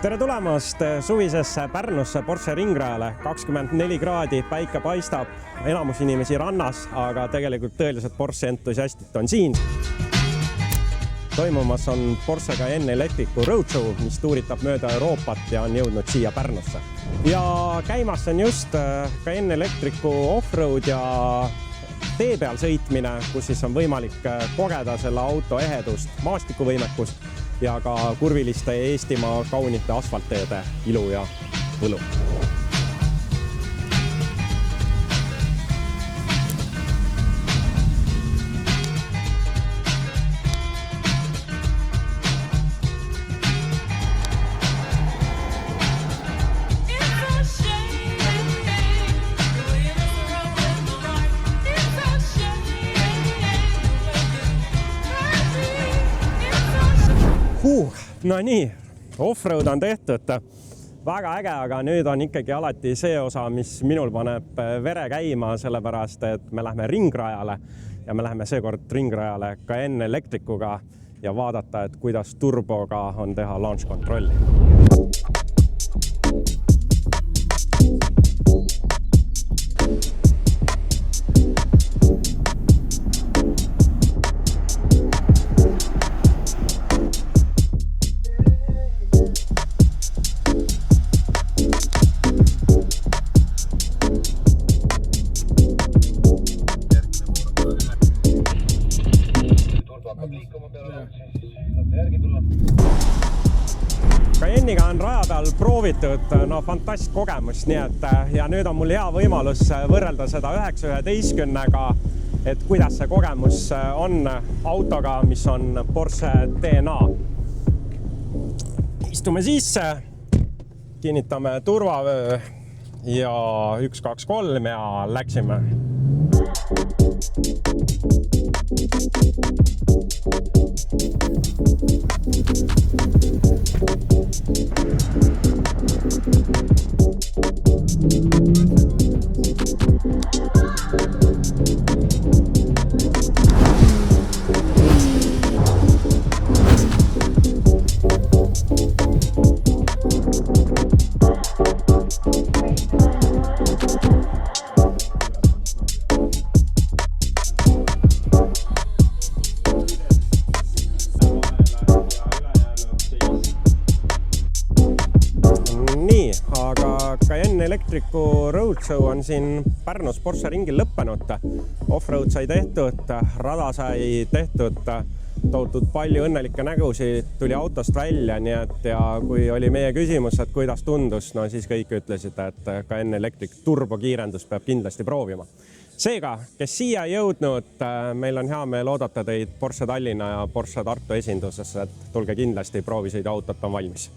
Tere tulemast suvisesse Pärnusse Porsche ringrajale. 24 kraadi, päike paistab, enamus inimesi rannas, aga tegelikult tõeliselt Porsche entusiastid on siin. Toimumas on Porsche Cayenne Electricu roadshow, mis tuuritab mööda Euroopat ja on jõudnud siia Pärnusse. Ja käimas on just Cayenne Electricu offroad ja tee peal sõitmine, kus siis on võimalik kogeda selle auto ehedust, maastikuvõimekust ja ka kurviliste Eestimaa kaunite asfaltteede ilu ja võlu. No nii, offroad on tehtud. Väga äge, aga nüüd on ikkagi alati see osa, mis minul paneb vere käima, sellepärast, et me lähme ringrajale ja me läheme seekord ringrajale Cayenne Electricuga ja vaadata, et kuidas turboga on teha launch kontrolli. Cayenne'iga on raja peal proovitud fantastist kogemust, nii et ja nüüd on mul hea võimalus võrrelda seda 911-ga, et kuidas see kogemus on autoga, mis on Porsche DNA. Istume sisse, kinnitame turvavöö ja 1, 2, 3 ja läksime. Cayenne Electricu roadshow on siin Pärnus Porsche ringil lõppenud. Offroad sai tehtud, rada sai tehtud, tohutud palju õnnelikke nägusid tuli autost välja, nii et ja kui oli meie küsimus, et kuidas tundus, no siis kõik ütlesid, et Cayenne Electric turbokiirendus peab kindlasti proovima. Seega, kes siia jõudnud, meil on hea meel oodata teid Porsche Tallinna ja Porsche Tartu esinduses, et tulge kindlasti, proovisõiduautot on valmis.